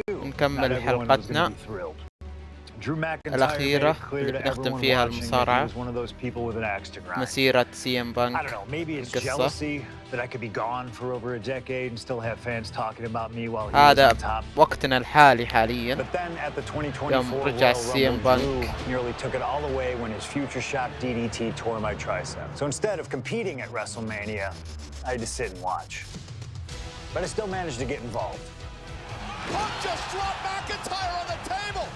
نكمل حلقتنا الأخيرة اللي بنختم فيها المصارعة، مسيرة سي ام بانك. القصة هذا وقتنا الحالي حاليا يوم رجع سي ام بانك. But I still managed to get involved. Punk just dropped McIntyre on the table.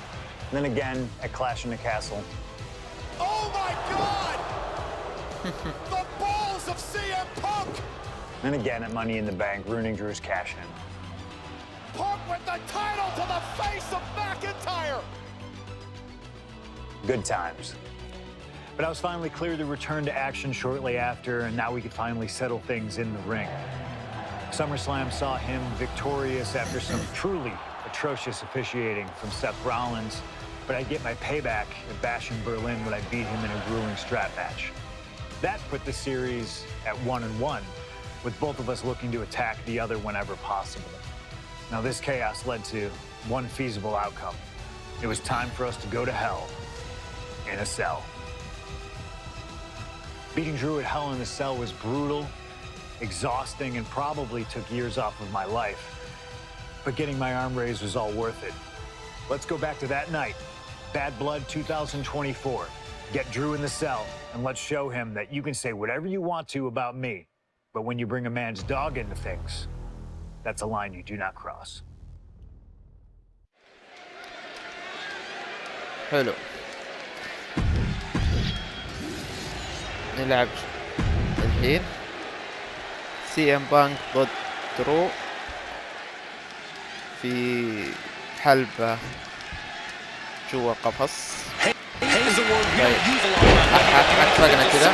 And then again at Clash in the Castle. Oh my God! The balls of CM Punk. And then again at Money in the Bank, ruining Drew's cash-in. Punk with the title to the face of McIntyre. Good times. But I was finally cleared to return to action shortly after, and now we could finally settle things in the ring. SummerSlam saw him victorious after some truly atrocious officiating from Seth Rollins, but I'd get my payback at Bash in Berlin when I beat him in a grueling strap match. That put the series at 1-1, with both of us looking to attack the other whenever possible. Now this chaos led to one feasible outcome. It was time for us to go to hell in a cell. Beating Drew at Hell in a Cell was brutal, exhausting, and probably took years off of my life. But getting my arm raised was all worth it. Let's go back to that night. Bad Blood 2024. Get Drew in the cell, and let's show him that you can say whatever you want to about me, but when you bring a man's dog into things, that's a line you do not cross. حلو. نلعب الحين سي ام بانك ضد درو في حلبة جوا قفص. حقنا كذا.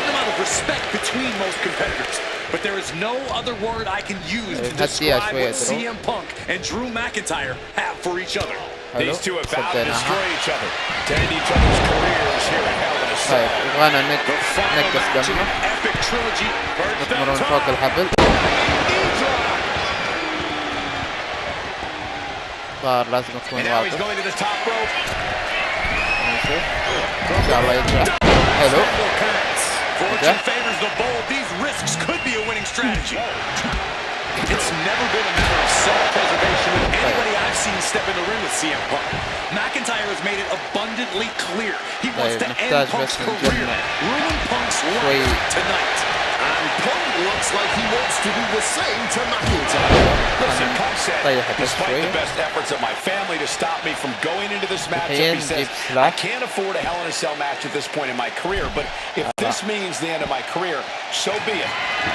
But there is no other word I can use to describe what CM Punk and Drew McIntyre have for each other. These two have vowed to destroy each other, to end each other's careers here in Hell in a Cell. يبغانا نقص دمه. نتمرن فوق الحبل. صار لازم أكون واضح. نشوف إن شاء الله يطلع حلو. Fortune favors the bold. These risks could be a winning strategy. It's never been a matter of self-preservation with anybody I've seen step in the ring with CM Punk. McIntyre has made it abundantly clear he wants to end Punk's career, ruin Punk's life tonight. And Punk looks like he wants to do the same to McIntyre. Listen, Punk said, despite the best efforts of my family to stop me from going into this matchup, he says, I can't afford a Hell in a Cell match at this point in my career, but if this means the end of my career, so be it.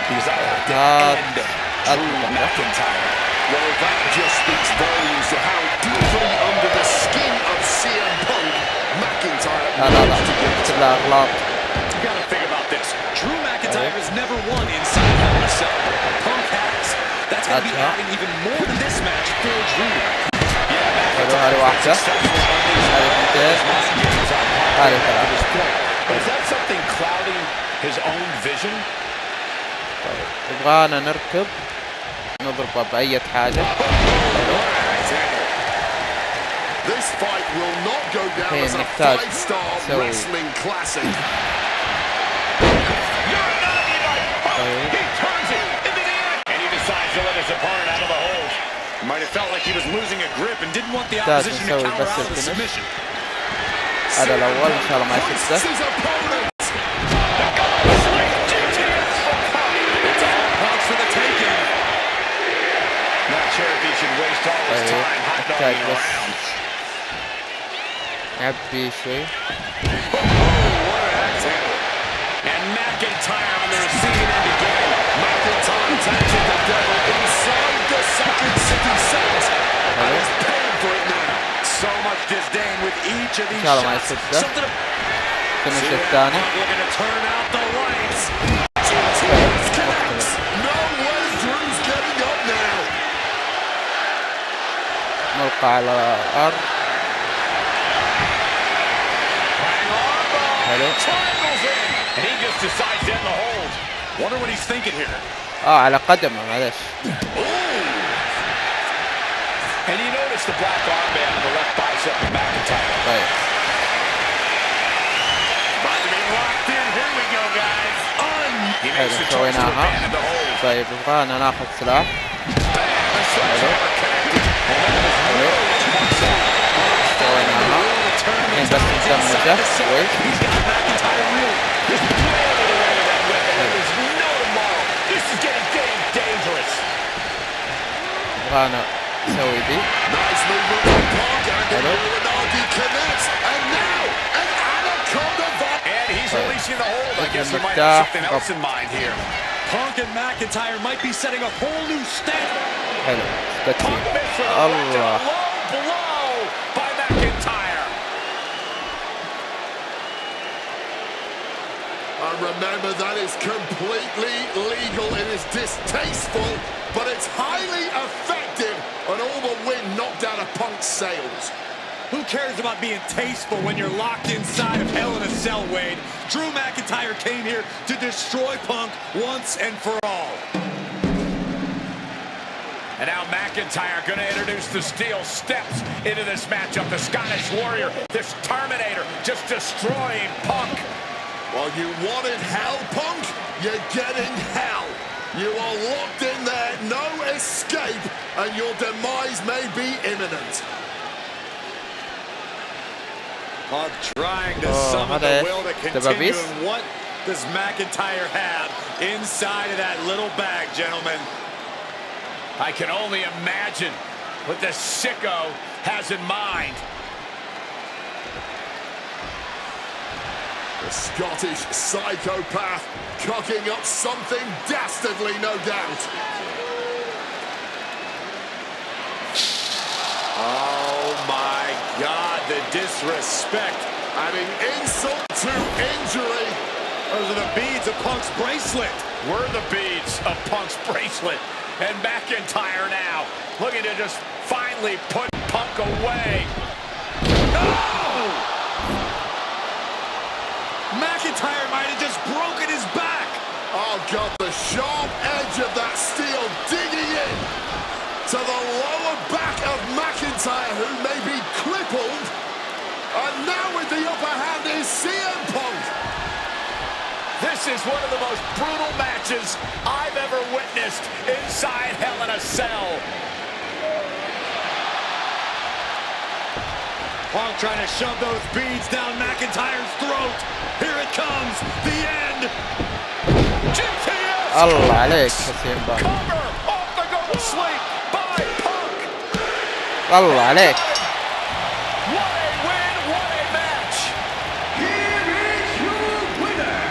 Because I have to end Drew McIntyre. Well, that just speaks volumes to how deeply under the skin of CM Punk McIntyre wants to get. You gotta think about this. Drew McIntyre has never won inside Hell in a Cell. Punk has. That's gonna be adding even more to this match for Drew. Yeah, McIntyre. But is that something clouding his own vision? يبغانا نركض نضربه بأي حاجة. This fight will not go down as a 5-star wrestling classic. He turns it into the air, and he decides to let his opponent out of the hold. He might have felt like he was losing a grip and didn't want the opposition to counter out with a submission. هذا الأول إن شاء الله ما يصير. عبي شوي. And McIntyre on the receiving end again. McIntyre touching the devil inside the second 60 seconds. And he's paying for it now. So much disdain with each of these shots. Something finish الثاني. looking to turn out the lights. No way Drew's getting up now. ملقى على الأرض. And he just decides to end the hold. Wonder what he's thinking here. على قدمه معلش. Watch the black armband on the left bicep of McIntyre. طيب About to be locked in. Here we go, guys. He makes the choice to سويناها. abandon the hold. طيب نبغانا ناخذ سلاح. سويناها. الحين بس ندمجه شوي. نبغانا نسوي دي. حلو. And he's releasing the hold. I guess he might المفتاح. have something else in mind here. Punk and McIntyre might be setting a whole new standard. حلو. Punk تكفي. missed for الله. a low blow by McIntyre. And remember, that is completely legal. It is distasteful, but it's highly effective. And all the wind knocked out of Punk's sails. Who cares about being tasteful when you're locked inside of Hell in a Cell, Wade? Drew McIntyre came here to destroy Punk once and for all. And now McIntyre going to introduce the steel steps into this matchup. The Scottish Warrior, this Terminator, just destroying Punk. Well, you wanted hell, Punk? You're getting hell. You are locked in there, no escape, and your demise may be imminent. Punk trying to summon the will to continue. And what does McIntyre have inside of that little bag, gentlemen? I can only imagine what the sicko has in mind. The Scottish psychopath cooking up something dastardly, no doubt. Oh my God, the disrespect. Adding insult to injury. Those are the beads of Punk's bracelet. We're the beads of Punk's bracelet. And McIntyre now looking to just finally put Punk away. No! McIntyre might have just broken his back. Oh God, the sharp edge of that steel digging in to the lower back of McIntyre, who may be crippled. And now with the upper hand is CM Punk. This is one of the most brutal matches I've ever witnessed inside Hell in a Cell. Punk trying to shove those beads down McIntyre's throat. Here it comes, the end. GTS. الله عليك حسين بان. Cover off the go to sleep by Punk. الله عليك. What a win, what a match. Here is your winner,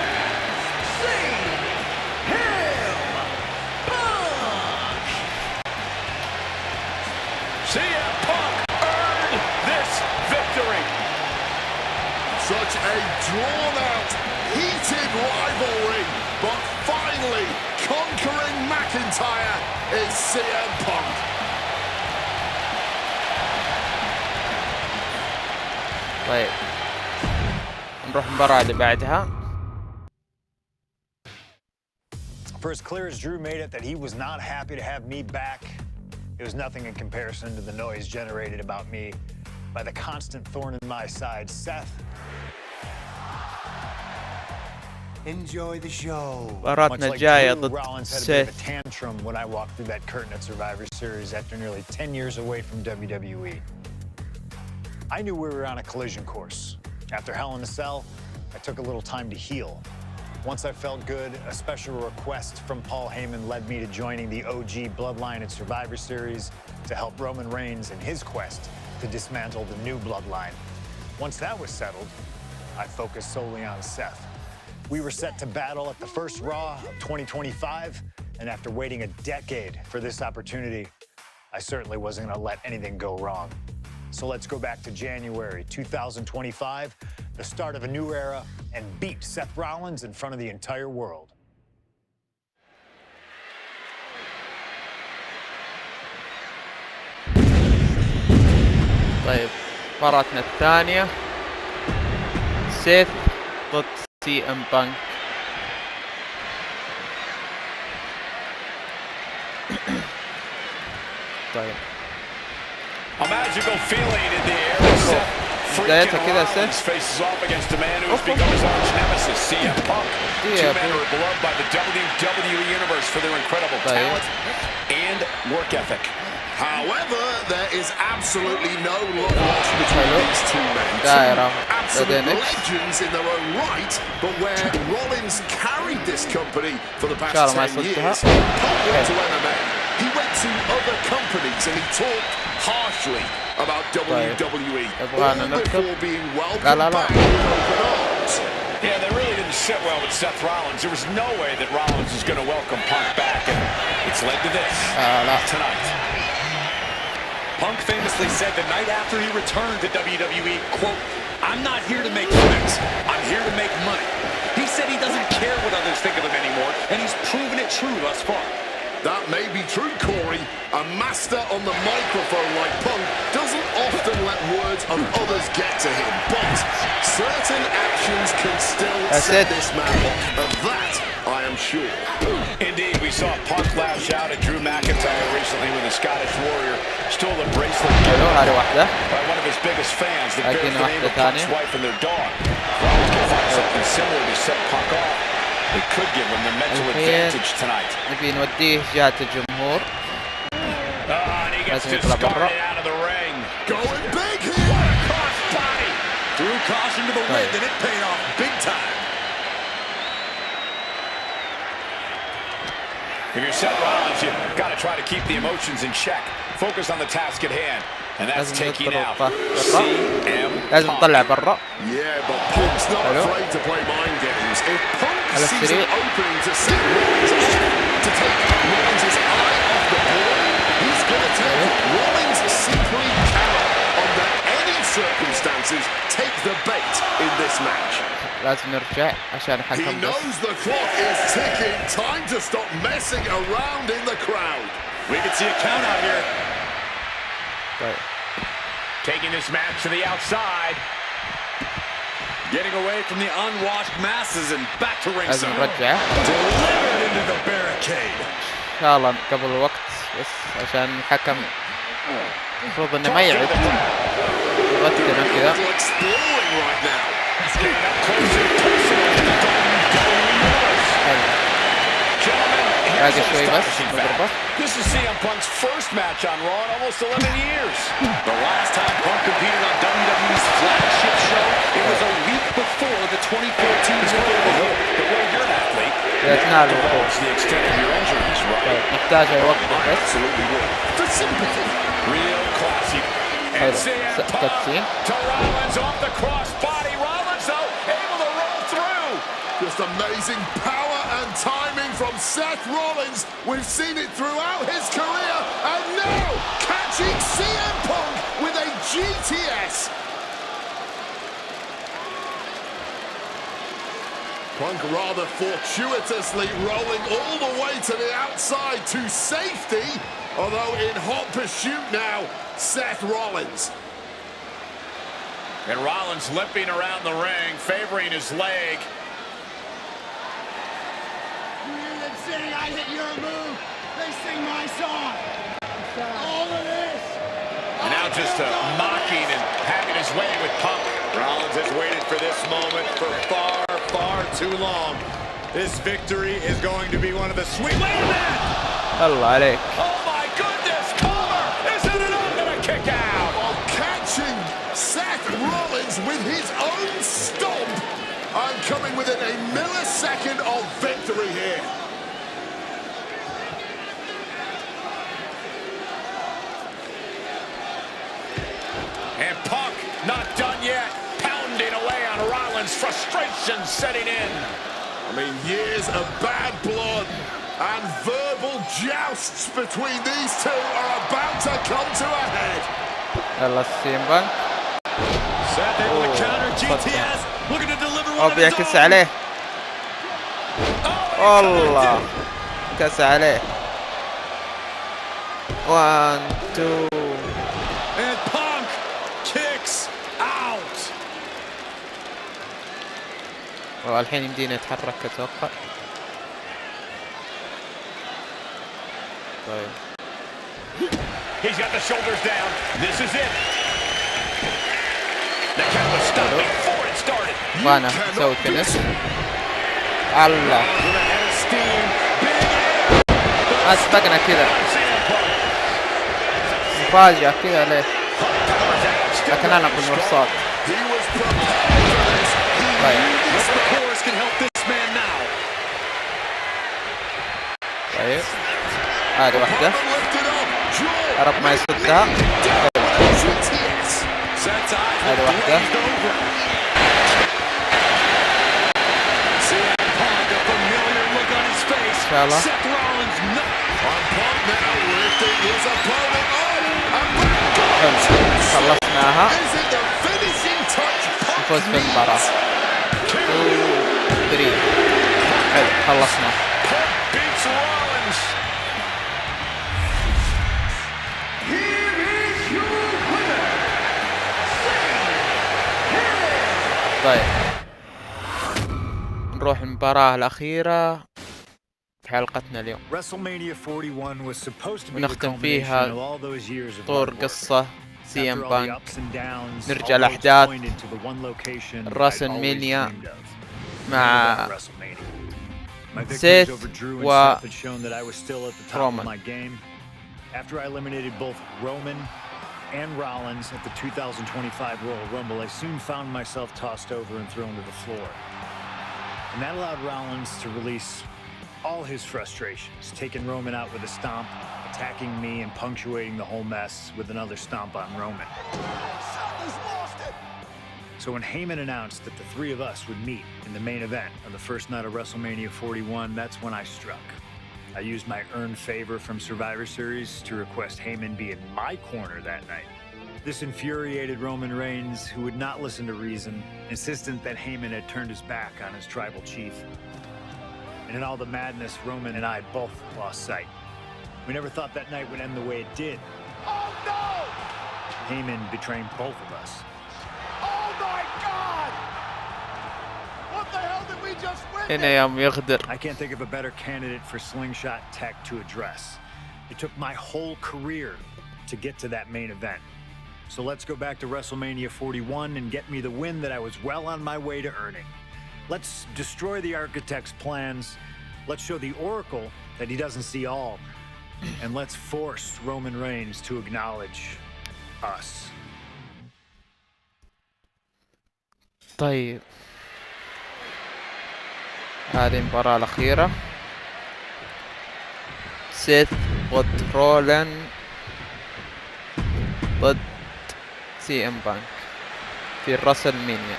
CM Punk earned this victory. Such a drawn-out, heated rivalry, but finally conquering McIntyre is CM Punk. طيب نروح المباراة اللي بعدها. For as clear as Drew made it that he was not happy to have me back, it was nothing in comparison to the noise generated about me by the constant thorn in my side, Seth. Enjoy the show. مباراتنا الجاية ضد Rollins had a bit سيث. of a tantrum when I walked through that curtain at Survivor Series after nearly 10 years away from WWE. I knew we were on a collision course. After Hell in a Cell, I took a little time to heal. Once I felt good, a special request from Paul Heyman led me to joining the OG Bloodline at Survivor Series to help Roman Reigns in his quest to dismantle the new Bloodline. Once that was settled, I focused solely on Seth. We were set to battle at the first Raw of 2025, and after waiting a decade for this opportunity, I certainly wasn't going to let anything go wrong. So let's go back to January 2025, the start of a new era, and beat Seth Rollins in front of the entire world. طيب مباراتنا الثانية سيث ضد سي ام بانك. طيب A magical feeling in the air. بدايتها كذا Rollins faces off against a man who has become his arch nemesis, CM Punk. Two men who are beloved by the WWE Universe for their incredible talent and work ethic. However, there is absolutely no love lost between these two men. Absolute legends in their own right, but where Rollins carried this company for the past 10 years, Punk went to MMA. He went to other companies and he talked harshly about WWE, all before being welcomed back with open arms. Yeah, they really didn't sit well with Seth Rollins. There was no way that Rollins was going to welcome Punk back, and it's led to this tonight. Punk famously said the night after he returned to WWE, quote, "I'm not here to make friends. I'm here to make money." He said he doesn't care what others think of him anymore, and he's proven it true thus far. That may be true, Corey. A master on the microphone like Punk doesn't often let words of others get to him, but certain actions can still set this man off, of that I am sure. Indeed, we saw Punk lash out at Drew McIntyre recently when the Scottish Warrior stole a bracelet by one of his biggest fans, the bears the name of Punk's wife and their dog. Rollins can find something similar to set Punk off. It could give him the mental advantage tonight. نبي نوديه جهة الجمهور. And he gets discarded out of the ring. Going big here. Cross body. Threw caution to the wind and it paid off big time. If you're Seth Rollins, you've got to try to keep the emotions in check. Focus on the task at hand. And that's taking out CM Punk. Yeah, but Punk's not afraid to play mind games. If Punk sees an opening to set Rollins to take Rollins' eye off the ball, he's going to take it. Rollins simply cannot, under any circumstances, take the bait in this match. He knows the clock is ticking. Time to stop messing around in the crowd. We can see a count out here. Taking this match to the outside. Getting away from the unwashed masses and back to ringside. Delivered into the barricade. إن شاء الله قبل الوقت بس عشان الحكم المفروض إنه ما يعد يغطينا كذا. باقي شوي بس نضربه. This is CM Punk's first match on Raw in almost 11 years. The last time Punk competed on WWE's flagship show, it was a week before the 2014 Royal Rumble. But when you're an athlete, that's the extent of your injuries, right? محتاج يوقف بس. Absolutely would. For sympathy. Real classy. And CM Punk to Rollins off the crossbody. Rollins, though, able to roll through. Just amazing power and timing from Seth Rollins. We've seen it throughout his career, and now catching CM Punk with a GTS. Punk rather fortuitously rolling all the way to the outside to safety, although in hot pursuit now, Seth Rollins. And Rollins limping around the ring, favoring his leg. I hit your move. They sing my song. All of this. And now just mocking and having his way with Punk. Rollins has waited for this moment for far, far too long. This victory is going to be one of the sweet. Wait a minute! الله عليك. Oh my goodness! Cover! Isn't it up and a kick out? While catching Seth Rollins with his own stomp and coming within a millisecond of victory here. And Punk, not done yet, pounding away on Rollins, frustration setting in. I mean, years of bad blood and verbal jousts between these two are about to come to a head. يلا CM Punk. Seth able to counter GTS, looking to deliver one of his بيعكس own. عليه. والله كاس عليه. 1 2 And Punk kicks out. والحين يمدينا يتحرك اتوقع. طيب He's got the shoulders down. This is it. The count was stopped before it started. وانا سوي فينش. الله اسبقنا كذا مفاجأة كذا ليه؟ لكن انا بالمرصاد. طيب طيب هذه واحدة قرب ما يصدها. هذه واحدة إن شاء الله. خلصناها نفوز في المباراة 2-3. حلو خلصنا. طيب نروح المباراة الأخيرة في حلقتنا اليوم ونختم فيها طور قصة سي ام بانك. نرجع الأحداث الراسل مانيا مع سيث ورومان. After I eliminated both Roman and Rollins at the 2025 Royal Rumble, I soon found myself tossed over and thrown to the floor. And that allowed Rollins to release all his frustrations, taking Roman out with a stomp, attacking me and punctuating the whole mess with another stomp on Roman. So when Heyman announced that the three of us would meet in the main event on the first night of WrestleMania 41, that's when I struck. I used my earned favor from Survivor Series to request Heyman be in my corner that night. This infuriated Roman Reigns, who would not listen to reason, insistent that Heyman had turned his back on his tribal chief. And in all the madness, Roman and I both lost sight. We never thought that night would end the way it did. Oh no! Heyman betraying both of us. Oh my God! What the hell did we just witness? هنا يوم يغدر. I can't think of a better candidate for slingshot tech to address. It took my whole career to get to that main event. So let's go back to WrestleMania 41 and get me the win that I was well on my way to earning. Let's destroy the architect's plans. Let's show the Oracle that he doesn't see all. And let's force Roman Reigns to acknowledge us. طيب هذه المباراة الأخيرة. سيث ضد رولان ضد سي ام بانك في الراسل مانيا.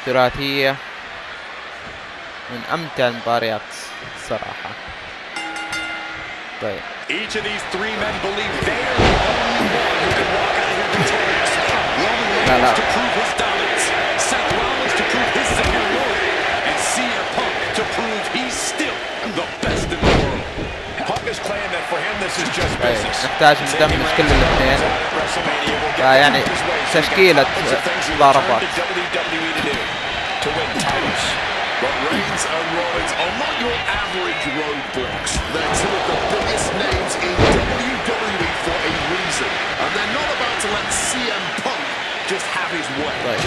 ثلاثية من أمتع المباريات الصراحة. طيب Each of these three men believe they are the only one who can walk out here victorious. Roman Reigns to prove his dominance, Seth Rollins to prove his superiority, and CM Punk to prove he's still the best in the world. Punk is claiming that for him this is just business. نحتاج ندمج كل الاثنين. يعني تشكيلة ضربات. To win titles. But Reigns and Rollins are not your average roadblocks. They're two of the biggest names in WWE for a reason. And they're not about to let CM Punk just have his way. طيب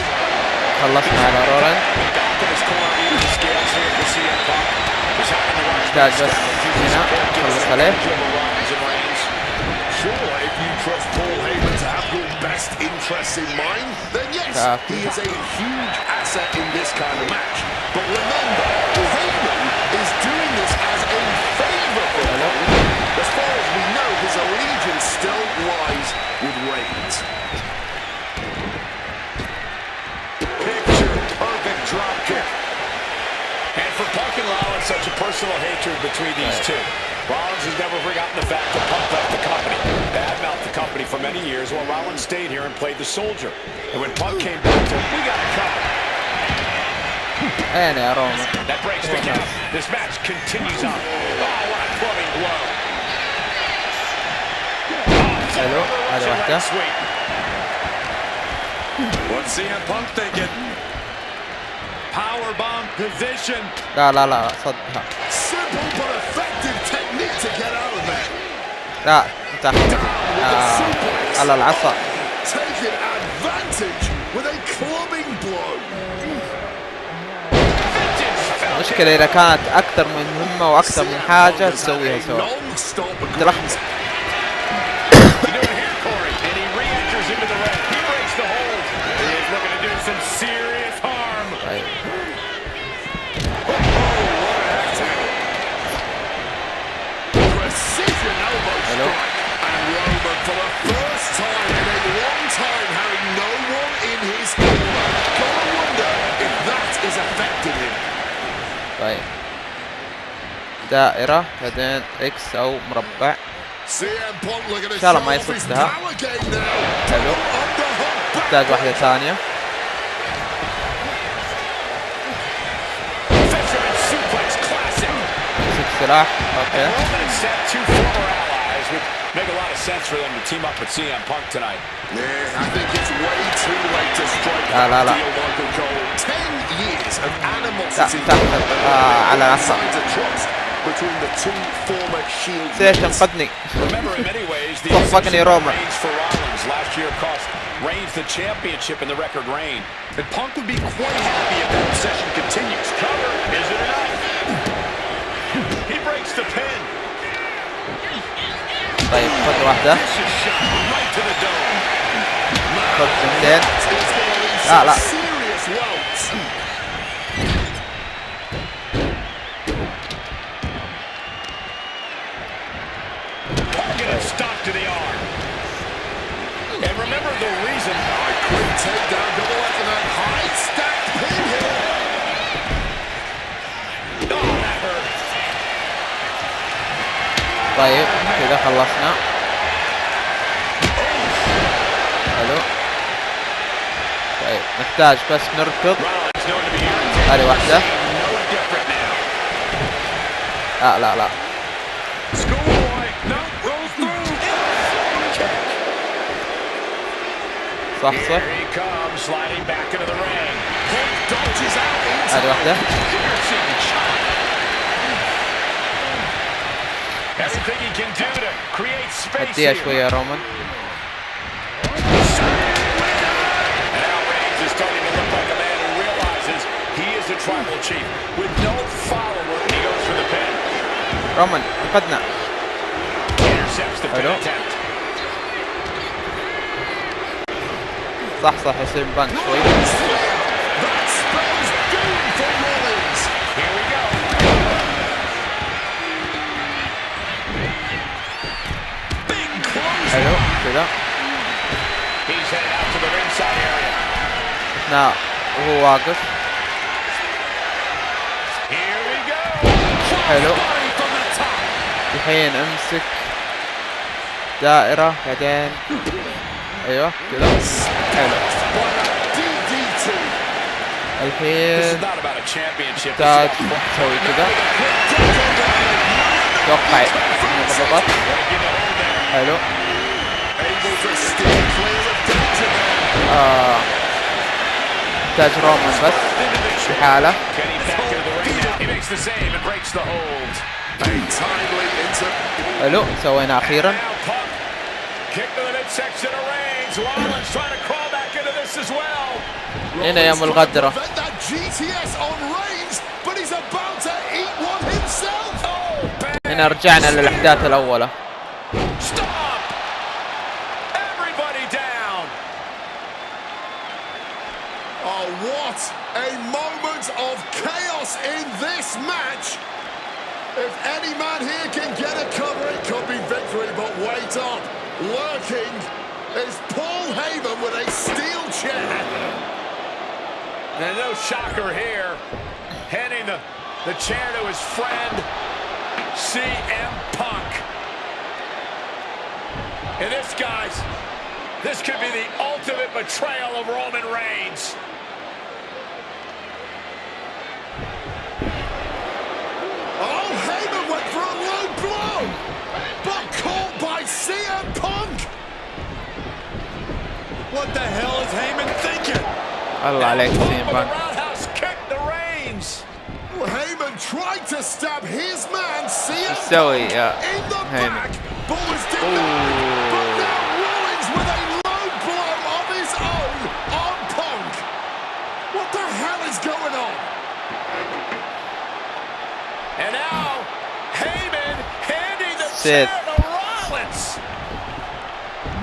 خلصنا على رولان. نحتاج بس هنا نخلص عليه. Sure, if you trust Paul Heyman to have your best interests in mind, then yes, he is a huge asset in this kind of match. But remember, Heyman is doing this as a favor for him. As far as we know, his allegiance still lies with Reigns. Picture-perfect drop kick. And for Punk and Rollins, such a personal hatred between these two. Rollins has never forgotten the fact that Punk left the company, badmouthed the company for many years, while Rollins stayed here and played the soldier. And when Punk came back to him, we got it covered. أنا يا رومان. That breaks the count. This match continues on. Oh, what a clubbing blow. حلو هذا واحدة. What's CM Punk thinking? Powerbomb position. لا صدها. Simple but effective technique to get out of there. لا متأخر. على العصا. Taking advantage with a clubbing blow. المشكلة إذا كانت أكثر من مهمة وأكثر من حاجة تسويها سوا. طيب دائرة بعدين اكس او مربع. ان شاء الله ما يصدها. حلو. نحتاج واحدة ثانية. سلاح. اوكي. Make a lot of sense for them to team up with CM Punk tonight. Yeah, I think it's way too late to strike that deal, Michael Cole. 10 years of animosity على العصا. between the two former Shield. ليش تنقذني؟ Remember, in many ways, the صفقني رومان. for Rollins last year cost Reigns the championship in the record reign. And Punk would be quite happy if that obsession continues. Cover, is it enough? He breaks the pin. طيب خذ واحدة. خذ ثنتين. لا طيب كذا خلصنا. حلو. طيب نحتاج بس نركض. هذه واحدة. لا صح هذه واحدة. اديها شوية يا رومان. رومان انقذنا. حلو. صح يصير بانك شوي. حلو كذا. هنا وهو واقف. حلو. الحين امسك دائرة بعدين ايوه كذا. حلو. الحين تحتاج تسوي كذا. توقع ضبط. حلو. تحتاج رومان بس في حالة. حلو سوينا أخيرا. هنا يوم الغدرة. هنا رجعنا للأحداث الأولى. A moment of chaos in this match. If any man here can get a cover, it could be victory, but wait up. Lurking is Paul Heyman with a steel chair. And no shocker here. Handing the chair to his friend, CM Punk. And this, guys, this could be the ultimate betrayal of Roman Reigns. Oh, Heyman went for a low blow, but caught by CM Punk. What the hell is Heyman thinking? الله عليك CM Punk. Roundhouse kick the Reigns. Heyman tried to stab his man CM سوي Punk يا in the Heyman. back, but was Rollins with a low blow of his own on Punk. What the hell is going on? And now, Heyman handing the chair to Rollins.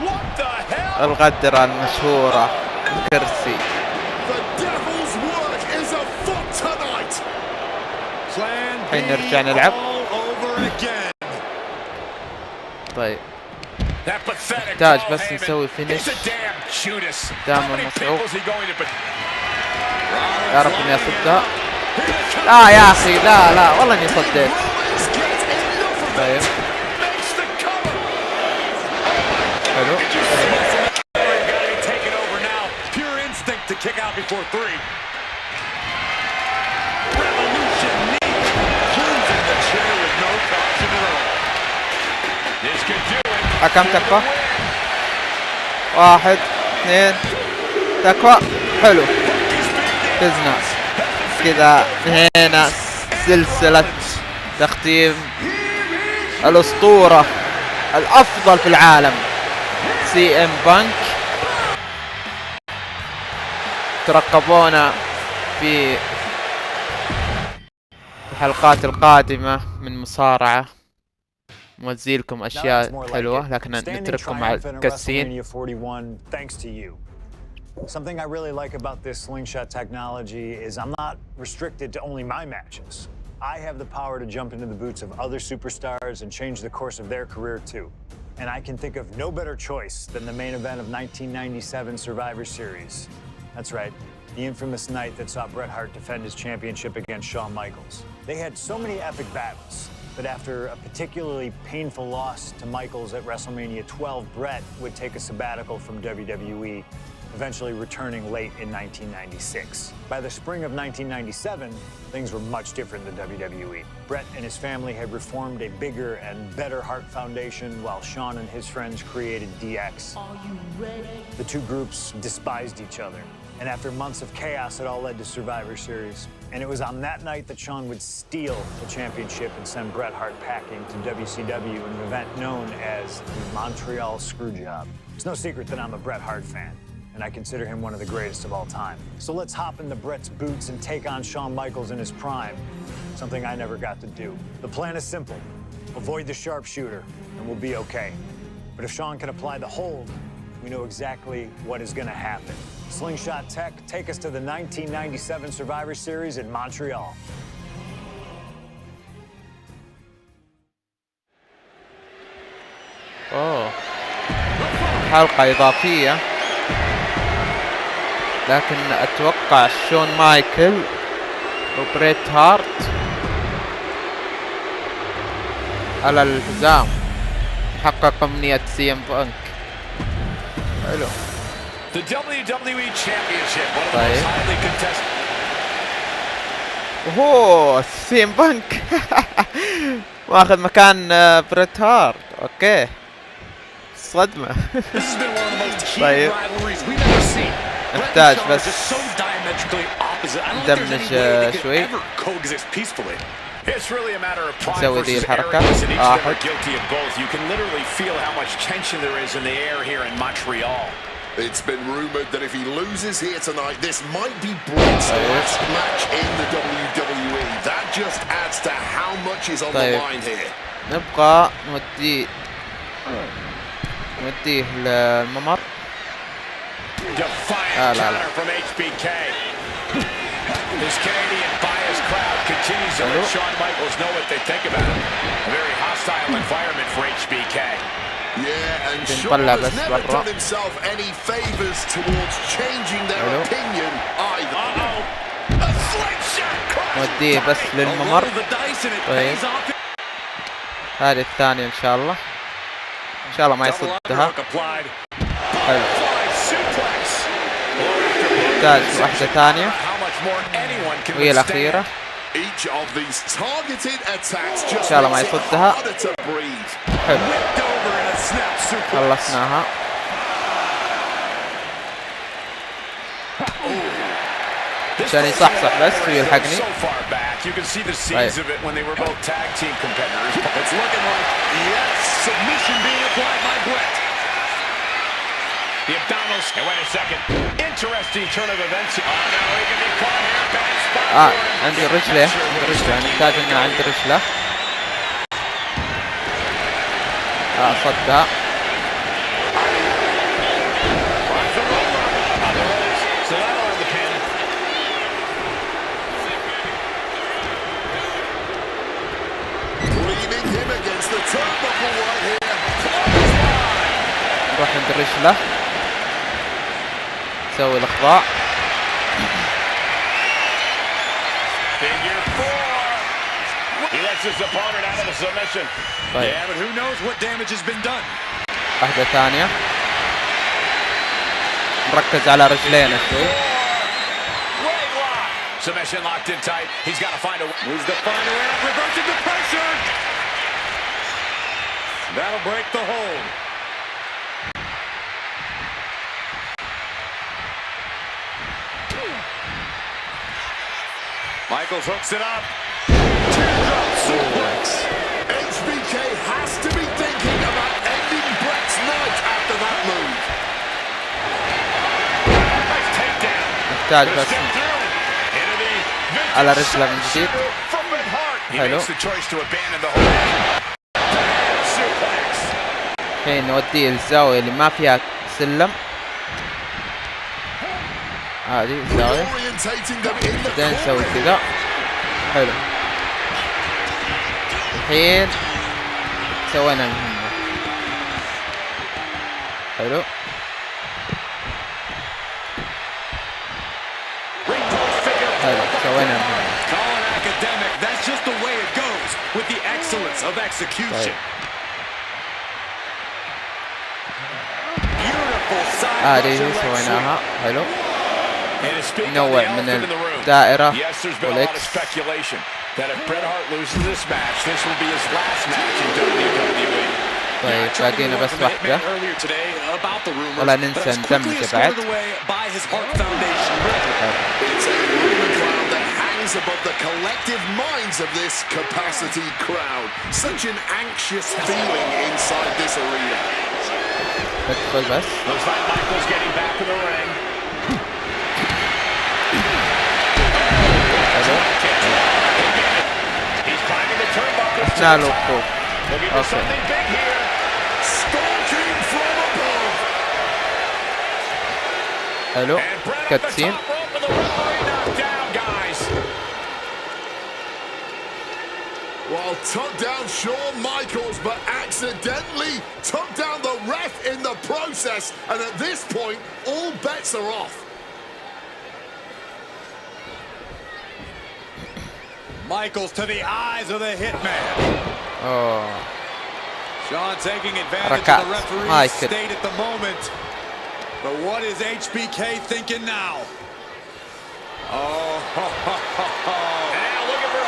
What the hell? الغدرة المشهورة الكرسي. The devil's work is afoot tonight. الحين نرجع نلعب. طيب نحتاج بس نسوي فينيش قدام المصعوب. يا رب اني اصدها. لا يا اخي لا والله اني صديت. طيب حلو. حكم تكفى. 1 2 تكفى. حلو فزنا كذا. هنا سلسلة تختيم الأسطورة الأفضل في العالم سي ام بانك. ترقبونا في الحلقات القادمة من مصارعة. موزي لكم اشياء حلوه لكن نترككم مع الكاسين. Something I really like about this slingshot technology is I'm not restricted to only my matches. I have the power to jump into the boots of other superstars and change the course of their career too. And I can think of no better choice than the main event of 1997 Survivor Series. That's right, the infamous night that saw Bret Hart defend his championship against Shawn Michaels. They had so many epic battles. But after a particularly painful loss to Michaels at WrestleMania 12, Bret would take a sabbatical from WWE, eventually returning late in 1996. By the spring of 1997, things were much different than WWE. Bret and his family had reformed a bigger and better Hart Foundation, while Shawn and his friends created DX. Are you ready? The two groups despised each other. And after months of chaos, it all led to Survivor Series. And it was on that night that Shawn would steal the championship and send Bret Hart packing to WCW in an event known as the Montreal Screwjob. It's no secret that I'm a Bret Hart fan, and I consider him one of the greatest of all time. So let's hop into Bret's boots and take on Shawn Michaels in his prime, something I never got to do. The plan is simple. Avoid the sharpshooter, and we'll be okay. But if Shawn can apply the hold, we know exactly what is going to happen. Slingshot Tech, take us to the 1997 Survivor Series in Montreal. حلقة إضافية لكن أتوقع شون مايكل وبريت هارت على الحزام حقق أمنية سي ام بانك. حلو. The WWE Championship, one of the most highly contested. اوه سي ام بانك واخذ مكان بريت هارت. اوكي صدمة. طيب نحتاج بس ندمج شوي. It's really a matter of pride نسوي ذي versus الحركة. arrogance, and each of them are guilty of both. You can literally feel how much tension there is in the air here in Montreal. It's been rumored that if he loses here tonight, this might be Bret's last match in the WWE. That just adds to how much is on the line here. نبقى نوديه للممر. Defiant counter from HBK. This Canadian biased crowd continues to let Shawn Michaels know what they think about him. A very hostile environment for HBK. Yeah, and Shawn has never done himself any favors towards changing their opinion either. A slingshot cross. نوديه بس للممر. طيب هذه الثانية إن شاء الله. إن شاء الله ما يصدها. حلو. نحتاج واحدة ثانية وهي الأخيرة. إن شاء الله ما يصدها. حلو خلصناها. عشان يصحصح بس ويلحقني. طيب Yes, submission being applied by Brett. The abdominals. And wait a second. Interesting turn of events. Oh no, he can be caught here. Bad spot. عندي رجله نحتاج انه عندي رجله. صدها. نروح عند الرجله نسوي الاخضاع. طيب واحدة ثانية نركز على رجلينا شوي. Submission locked in tight. He's got to find a moves to find a way out, reversing the pressure. That'll break the hold. Michaels hooks it up. Teardrop suplex. HBK has to be thinking about ending Brett's night after that move. Nice takedown. نحتاج بس على رجله من جديد. حلو. الحين نوديه الزاوية اللي ما فيها سلم. هذه الزاوية. بعدين نسوي كذا. حلو. الحين سوينا المهمة. حلو. حلو سوينا المهمة. هذه سويناها. حلو. نوع من الدائرة والإكس. طيب باقينا بس واحدة ولا ننسى ندمج بعد. Above the collective minds of this capacity crowd. Such an anxious feeling inside this arena. Looks like Michael's getting back in the ring. He's climbing the turnbuckle. Looking for something big here. Stalking from above. Hello. Cutscene. Well, took down Shawn Michaels, but accidentally took down the ref in the process. And at this point, all bets are off. Michaels to the eyes of the hitman. Oh. Shawn taking advantage of the referee's state at the moment. But what is HBK thinking now? Oh, now looking for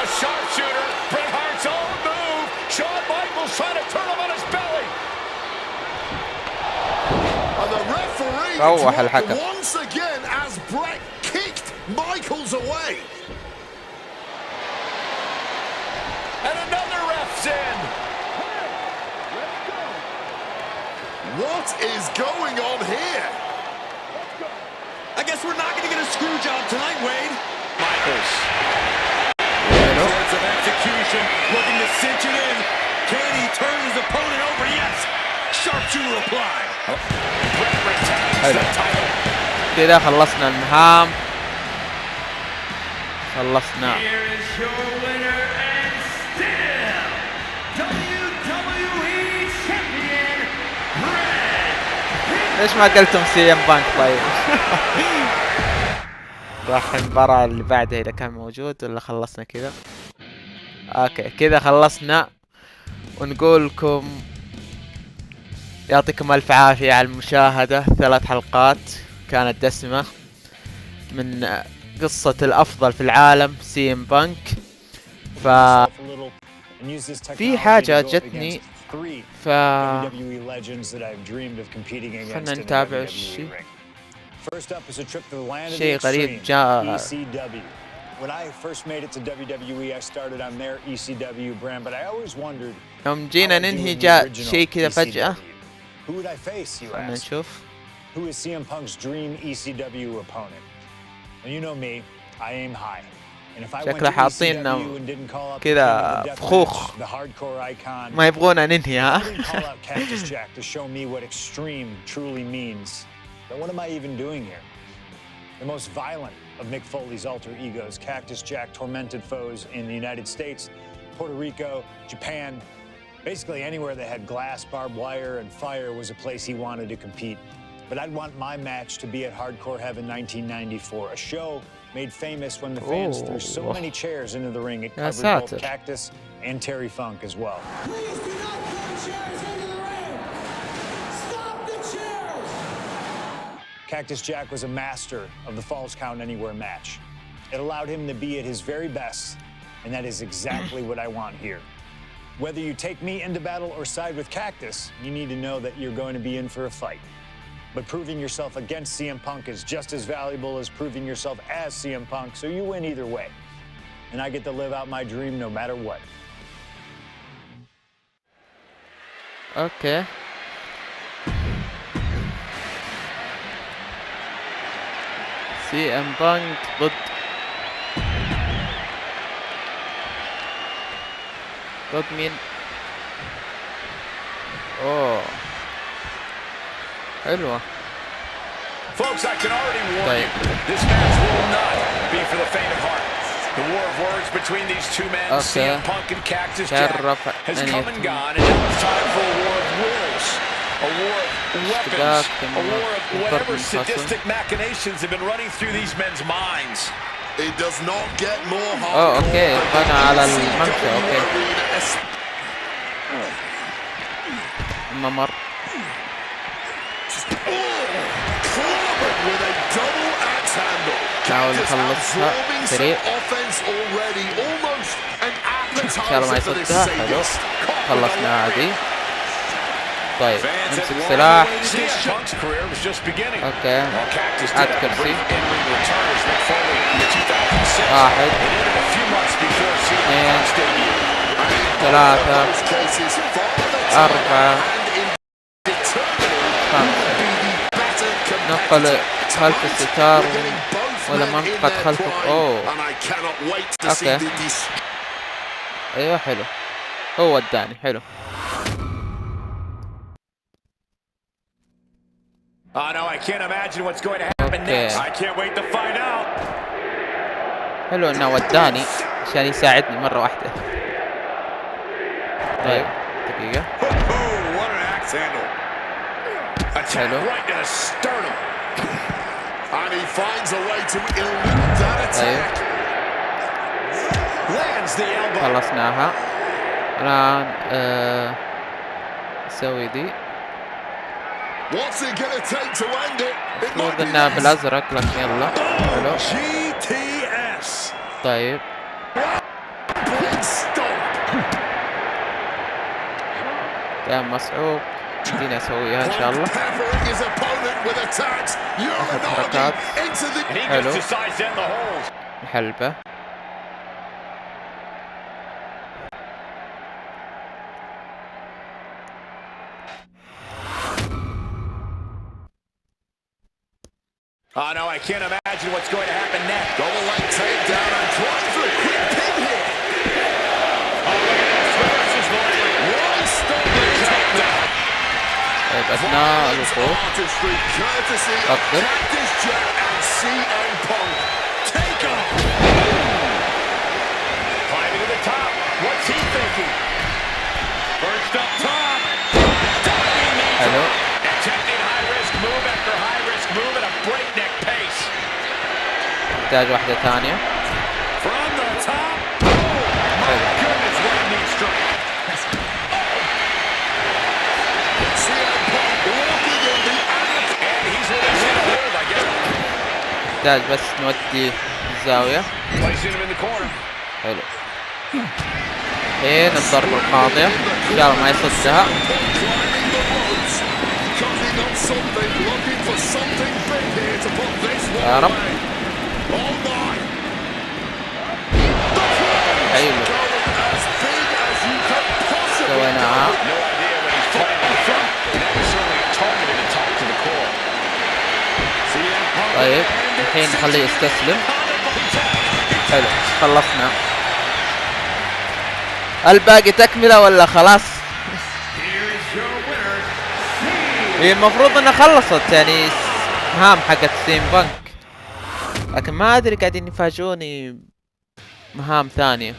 a sharpshooter. Bret Hart's own move. Shawn Michaels trying to turn him on his belly. And the referee once again as Bret kicked Michaels away. And another ref's in. What is going on here? I guess we're not going to get a screw job tonight, Wade. Michaels. Of execution, looking to cinch it in. Can he turn his opponent over? Yes. Sharpshooter applied. Bret retains the title. كده خلصنا المهام. خلصنا. Here is your winner and still WWE Champion Bret. ليش ما قلتم سي ام بانك طيب؟ راح المباراة اللي بعدها إذا كان موجود ولا خلصنا كذا؟ اوكي كذا خلصنا ونقول لكم يعطيكم الف عافية على المشاهدة. 3 حلقات كانت دسمة من قصة الأفضل في العالم سي ام بانك. في حاجة جتني خلنا نتابع الشيء. شيء غريب جاء When I first made it to WWE, I started on their ECW brand, but I always wondered. يوم جينا ننهي جاء شيء كذا فجأة. Who would I face, you خلنا ask? نشوف. Who is CM Punk's dream ECW opponent? And you know me, I aim high. And if I went to ECW and didn't call up كذا فخوخ. the hardcore icon, ما يبغونا ننهي ها. I didn't call out Cactus Jack to show me what extreme truly means. But what am I even doing here? The most violent of Mick Foley's alter egos, Cactus Jack tormented foes in the United States, Puerto Rico, Japan. Basically anywhere that had glass, barbed wire, and fire was a place he wanted to compete. But I'd want my match to be at Hardcore Heaven 1994, a show made famous when the fans threw so many chairs into the ring. It covered both Cactus and Terry Funk as well. Please do not throw chairs into the ring! Stop the chairs! Cactus Jack was a master of the Falls Count Anywhere match. It allowed him to be at his very best, and that is exactly what I want here. Whether you take me into battle or side with Cactus, you need to know that you're going to be in for a fight. But proving yourself against CM Punk is just as valuable as proving yourself as CM Punk, so you win either way. And I get to live out my dream no matter what. Okay. CM Punk ضد مين؟ اوه حلوة. Folks, I can already warn you, this match will not be for the faint of heart. The war of words between these two men, CM Punk and Cactus Jack, has come and gone, and now it's time for a war of wills, a war of weapons, a war of whatever sadistic machinations have been running through these men's minds. It does not get more hard. Oh, okay. أنا على الممشى. Okay. ممر. With a double axe handle. نحاول نخلصها سريع. إن شاء الله ما يصدها. حلو. خلصنا هذه. طيب نمسك سلاح. اوكي. عاد كرسي. 1 2 3 4 5 نقل خلف الستار ولا منقد خلفك. اوه اوكي. ايوه حلو. هو وداني حلو. Oh no, I can't imagine what's going to happen next. I can't wait to find out. حلو انه وداني عشان يساعدني مرة واحدة. طيب دقيقة. What an axe handle. Attack right to the sternum. And he finds a way to elude that attack. Lands the elbow. خلصناها. الآن نسوي دي. What's it gonna take to end it? المفروض انها بالازرق لكن يلا. حلو. GTS. طيب. كان مصعوب. خليني اسويها ان شاء الله. اخذ حركات. حلو. الحلبة. Oh no, I can't imagine what's going to happen next. Double leg takedown and trying for a quick pin here. Oh, look at this. Reverse is going to One stop the takedown. طيب اثناء الوقوف. قدر. Cactus Jack and CM Punk. take off. Climbing to the top. What's he thinking? First up top. Hello. Attempting high risk move after high risk move at a breakneck pace. نحتاج واحدة ثانية. From the top. Oh my goodness, what a knee strike. CM Punk walking in the act. And he's releasing a hold, I guess. نحتاج بس نودي الزاوية. Placing him in the corner. حلو. الحين الضربة القاضية. إن شاء الله ما يصدها. يا رب. حلو سويناها. طيب الحين نخليه يستسلم. حلو خلصنا. الباقي تكملة ولا خلاص؟ هي المفروض انها خلصت يعني مهام حقت سيم بانك، لكن ما ادري قاعدين يفاجئوني مهام ثانية.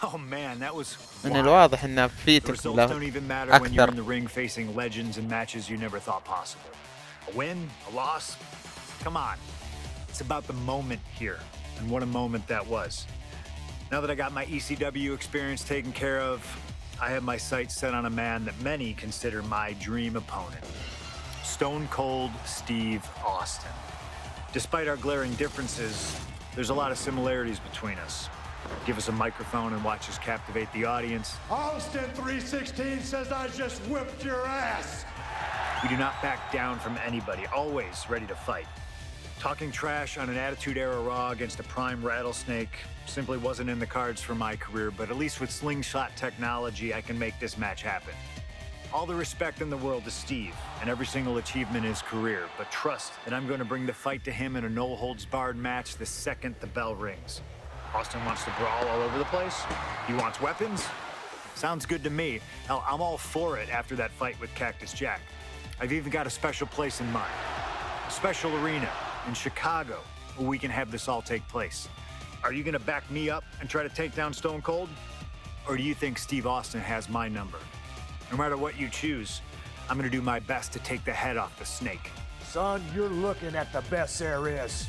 Oh man, that was من الواضح انها في The results تكملة don't even matter when you're اكثر. in the ring facing legends and matches you never thought possible. A win, a loss, come on. It's about the moment here, and what a moment that was. Now that I got my ECW experience taken care of, I have my sights set on a man that many consider my dream opponent. Stone Cold Steve Austin. Despite our glaring differences, there's a lot of similarities between us. Give us a microphone and watch us captivate the audience. Austin 316 says I just whipped your ass. We do not back down from anybody, always ready to fight. Talking trash on an Attitude Era Raw against a prime rattlesnake simply wasn't in the cards for my career, but at least with slingshot technology, I can make this match happen. All the respect in the world to Steve and every single achievement in his career, but trust that I'm going to bring the fight to him in a no-holds-barred match the second the bell rings. Austin wants to brawl all over the place? He wants weapons? Sounds good to me. Hell, I'm all for it after that fight with Cactus Jack. I've even got a special place in mind. A special arena in Chicago where we can have this all take place. Are you gonna back me up and try to take down Stone Cold? Or do you think Steve Austin has my number? No matter what you choose, I'm gonna do my best to take the head off the snake. Son, you're looking at the best there is.